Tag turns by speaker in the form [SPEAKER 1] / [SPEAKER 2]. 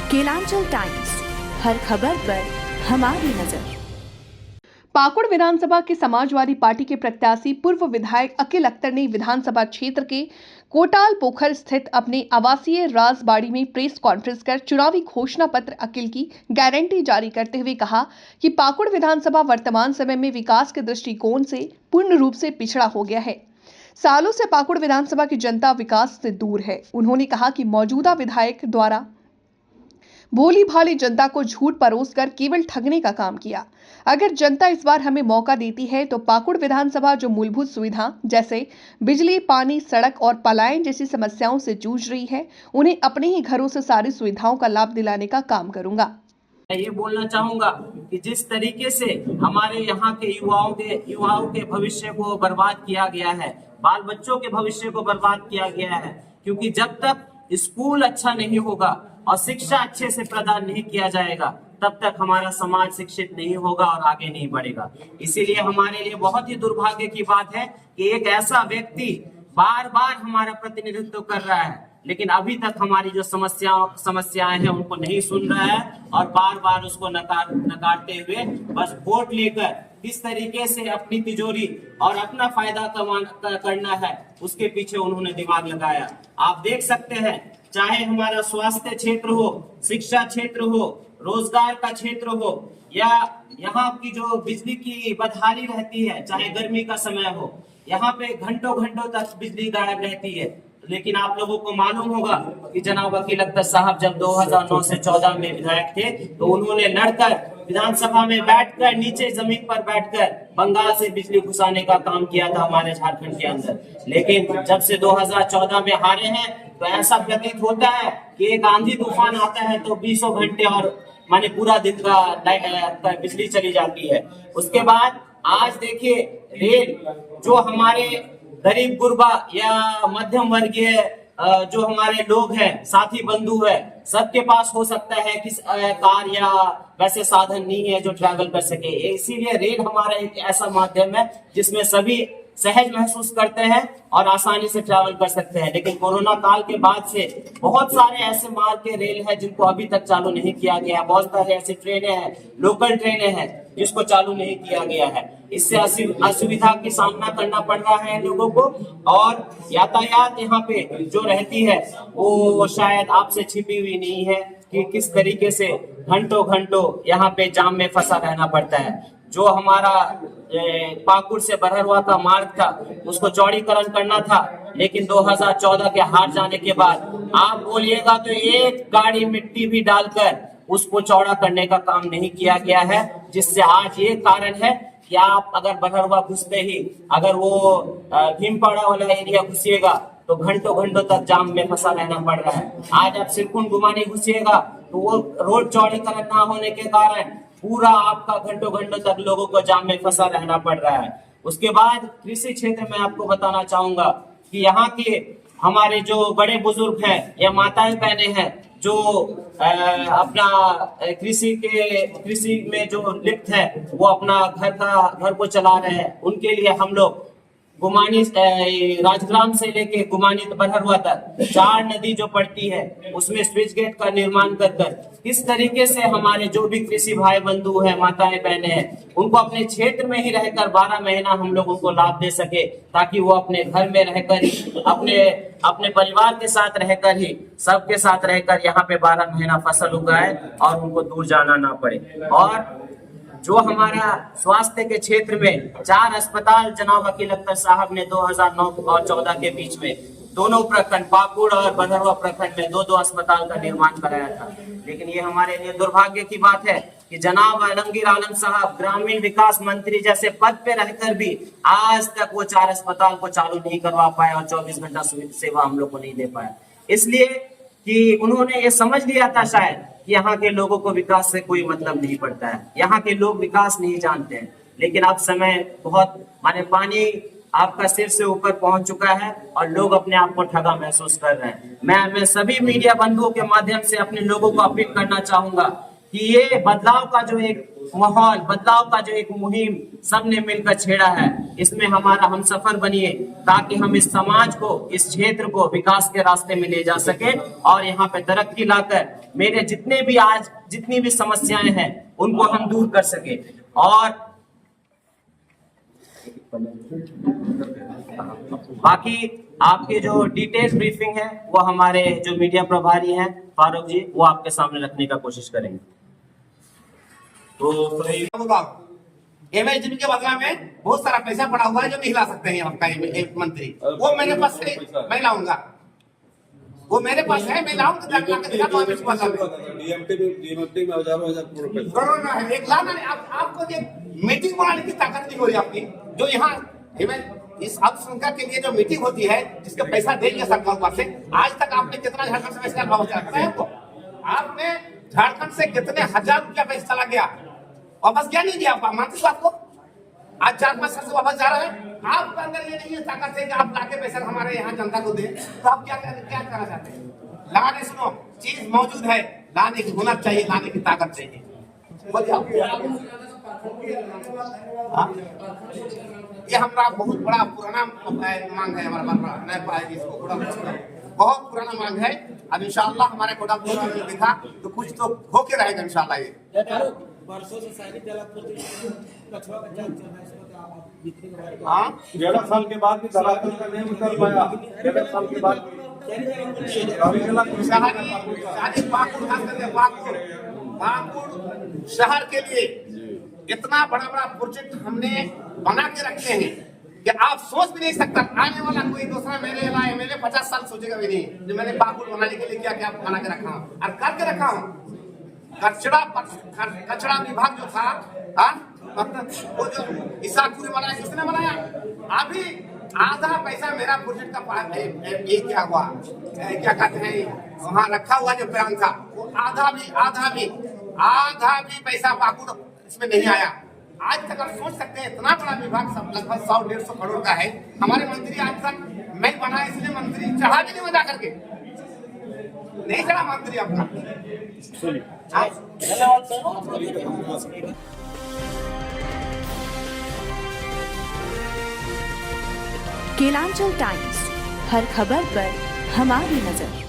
[SPEAKER 1] Kelanchal times, हर खबर पर हमारी नजर।
[SPEAKER 2] पाकुड़ विधानसभा के समाजवादी पार्टी के प्रत्याशी पूर्व विधायक अकील अख्तर ने विधानसभा क्षेत्र के कोटाल पोखर स्थित अपने आवासीय राजबाड़ी में प्रेस कॉन्फ्रेंस कर चुनावी घोषणा पत्र अकील की गारंटी जारी करते हुए कहा कि पाकुड़ विधानसभा वर्तमान समय में विकास के दृष्टिकोण से पूर्ण रूप से पिछड़ा हो गया है। सालों से पाकुड़ विधानसभा की जनता विकास से दूर है। उन्होंने कहा कि मौजूदा विधायक द्वारा भोली भाली जनता को झूठ परोसकर केवल ठगने का काम किया। अगर जनता इस बार हमें मौका देती है तो पाकुड़ विधानसभा जो मूलभूत सुविधा जैसे बिजली, पानी, सड़क और पलायन जैसी समस्याओं से जूझ रही है, उन्हें अपने ही घरों से सारी सुविधाओं का लाभ दिलाने का काम करूंगा।
[SPEAKER 3] मैं ये बोलना चाहूंगा कि जिस तरीके से हमारे यहाँ के युवाओं के भविष्य को बर्बाद किया गया है, बाल बच्चों के भविष्य को बर्बाद किया गया है, क्योंकि जब तक स्कूल अच्छा नहीं होगा और शिक्षा अच्छे से प्रदान नहीं किया जाएगा तब तक हमारा समाज शिक्षित नहीं होगा और आगे नहीं बढ़ेगा। इसीलिए हमारे लिए बहुत ही दुर्भाग्य की बात है कि एक ऐसा व्यक्ति बार बार हमारा प्रतिनिधित्व कर रहा है, लेकिन अभी तक हमारी जो समस्याएं हैं उनको नहीं सुन रहा है और बार बार उसको नकारते हुए बस वोट लेकर किस तरीके से अपनी तिजोरी और अपना फायदा करना है उसके पीछे उन्होंने दिमाग लगाया। आप देख सकते हैं, चाहे हमारा स्वास्थ्य क्षेत्र हो, शिक्षा क्षेत्र हो, रोजगार का क्षेत्र हो, या यहाँ की जो बिजली की बदहाली रहती है, चाहे गर्मी का समय हो, यहाँ पे घंटों घंटों तक बिजली गायब रहती है। लेकिन आप लोगों को मालूम होगा कि जनाब अकील अख्तर साहब जब 2009 से 14 में विधायक थे तो उन्होंने लड़कर विधानसभा में बैठकर, नीचे जमीन पर बैठकर बंगाल से बिजली घुसाने का काम किया था हमारे झारखंड के अंदर। लेकिन जब से 2014 में हारे हैं तो ऐसा प्रतीत होता है कि एक आंधी तूफान आता है तो 20 घंटे और माने पूरा दिन का बिजली चली जाती है। उसके बाद आज देखिए, रेल जो हमारे गरीब गुरबा या मध्यम वर्गीय जो हमारे लोग हैं, साथी बंधु है, सबके पास हो सकता है कि कार या वैसे साधन नहीं है जो ट्रैवल कर सके। इसीलिए रेल हमारा एक ऐसा माध्यम है जिसमें सभी सहज महसूस करते हैं और आसानी से ट्रैवल कर सकते हैं। लेकिन कोरोना काल के बाद से बहुत सारे ऐसे मार्ग के रेल हैं जिनको अभी तक चालू नहीं किया गया। बहुत सारे ऐसी ट्रेनें हैं, लोकल ट्रेनें हैं जिसको चालू नहीं किया गया है। इससे असुविधा की सामना करना पड़ रहा है लोगों को, और यातायात यहाँ पे जो रहती है वो शायद आपसे छिपी हुई नहीं है कि किस तरीके से घंटों घंटों यहाँ पे जाम में फंसा रहना पड़ता है। जो हमारा पाकुड़ से बरहरवा का मार्ग था उसको चौड़ीकरण करना था, लेकिन 2014 के हार जाने के बाद आप बोलिएगा तो एक गाड़ी मिट्टी भी डालकर उसको चौड़ा करने का काम नहीं किया गया है। जिससे आज ये कारण है कि आप अगर बरहरवा घुसते ही अगर वो भीमपाड़ा वाला एरिया घुसिएगा तो घंटों घंटों तक जाम में फंसा रहना पड़ रहा है। आज आप सिरकुंड गुमानी घुसिएगा तो वो रोड चौड़ीकरण ना होने के कारण पूरा आपका घंटों घंटों तक लोगों को जाम में फंसा रहना पड़ रहा है। उसके बाद कृषि क्षेत्र में आपको बताना चाहूंगा कि यहाँ के हमारे जो बड़े बुजुर्ग हैं या माताएं बहनें हैं जो अपना कृषि में जो लिप्त है, वो अपना घर को चला रहे हैं, उनके लिए हम लोग गुमानी राजग्राम से लेके गुमानी बरहरवा तक 4 नदी जो पड़ती है उसमें स्विच गेट का निर्माण कर किस तरीके से हमारे जो भी कृषि भाई बंधु हैं, माताएं बहनें हैं, उनको अपने क्षेत्र में ही रहकर 12 महीना हम लोग उनको लाभ दे सके, ताकि वो अपने घर में रहकर ही अपने परिवार के साथ रहकर ही सबके साथ रहकर यहाँ पे 12 महीना फसल उगाए और उनको दूर जाना ना पड़े। और जो हमारा स्वास्थ्य के क्षेत्र में 4 अस्पताल जनाब अकील अख्तर साहब ने 2009 और 14 के बीच में दोनों प्रखंड पाकुड़ और बरहरवा प्रखंड में 2-2 अस्पताल का निर्माण कराया था। लेकिन ये हमारे लिए दुर्भाग्य की बात है कि जनाब आलमगीर आलम साहब ग्रामीण विकास मंत्री जैसे पद पे रहकर भी आज तक वो 4 अस्पताल को चालू नहीं करवा पाए और 24 घंटा सेवा हम लोग को नहीं दे पाए। इसलिए कि उन्होंने ये समझ लिया था शायद कि यहाँ के लोगों को विकास से कोई मतलब नहीं पड़ता है, यहाँ के लोग विकास नहीं जानते हैं। लेकिन अब समय बहुत माने पानी आपका सिर से ऊपर पहुंच चुका है और लोग अपने आप को ठगा महसूस कर रहे हैं। मैं सभी मीडिया बंधुओं के माध्यम से अपने लोगों को अपील करना चाहूंगा कि ये बदलाव का जो एक माहौल, बदलाव का जो एक मुहिम सबने मिलकर छेड़ा है, इसमें हमारा हम सफर बनिए ताकि हम इस समाज को, इस क्षेत्र को विकास के रास्ते में ले जा सके और यहाँ पे तरक्की लाकर मेरे जितनी भी समस्याएं हैं उनको हम दूर कर सके। और बाकी आपके जो डिटेल ब्रीफिंग है वो हमारे जो मीडिया प्रभारी हैं फारूक जी, वो आपके सामने रखने का कोशिश करेंगे।
[SPEAKER 4] तो एमएसडी के बदला में बहुत सारा पैसा पड़ा हुआ है जो नहीं ला सकते हैं आपका मंत्री, वो मेरे पास है, मैं लाऊंगा, वो मेरे पास है, मैं लाऊंगा। डीएमटी में हजारों हजार एक लाना नहीं। आपको मीटिंग बनाने की ताकत नहीं हो रही आपकी। जो यहाँ इस अल्पसंख्यक के लिए जो मीटिंग होती है, जिसका पैसा देंगे सरकार पास से, आज तक आपने कितना झारखंड से पैसा पहुंचा है? आपने झारखंड से कितने हजार रुपया पैसा चला गया, वापस क्या नहीं दिया? आप मानते हो आपको? आज 4-5 साल से वापस जा रहा है। आपके अंदर ये नहीं है ताकत है कि आप लाके पैसा हमारे यहाँ जनता को दें, तो आप क्या करना चाहते हैं? लाने सुनो, चीज मौजूद है, लाने की हुनर चाहिए, लाने की ताकत चाहिए। ये हमारा बहुत बड़ा पुराना मांग है, हमारा इसको बहुत पुराना मांग है। अब इंशाअल्लाह हमारे कोटापुर में देखा तो कुछ तो होके रहेगा इंशाअल्लाह। ये
[SPEAKER 5] वर्षों से सारी कचरा का जांच चल रहा है,
[SPEAKER 4] हाँ
[SPEAKER 6] 11 साल के बाद भी धरातल का नहीं उतर पाया। 11 साल के बाद
[SPEAKER 4] पाकुड़ शहर के लिए इतना बड़ा बड़ा प्रोजेक्ट हमने बना के रखे हैं कि आप सोच भी नहीं सकता। आने वाला कोई दूसरा मेरे एमएलए 50 साल सोचेगा भी नहीं जो मैंने पाकुड़ बनाने के लिए क्या क्या बना के रखा हूँ और करके रखा हूँ। कचरा विभाग जो था, मतलब वो जो ईसापुरी बनाया, किसने बनाया? अभी आधा पैसा मेरा प्रोजेक्ट का ये क्या हुआ, क्या कहते हैं, वहाँ रखा हुआ जो प्लान था, वो आधा भी पैसा पाकुड़ इसमें नहीं आया। आज तक आप सोच सकते हैं इतना बड़ा विभाग सब लगभग 100-150 करोड़ का है। हमारे मंत्री आज तक मैं बना इसलिए मंत्री चढ़ा भी नहीं बजा करके नहीं चढ़ा मंत्री अपना।
[SPEAKER 1] केलांचल टाइम्स, हर खबर पर हमारी नजर।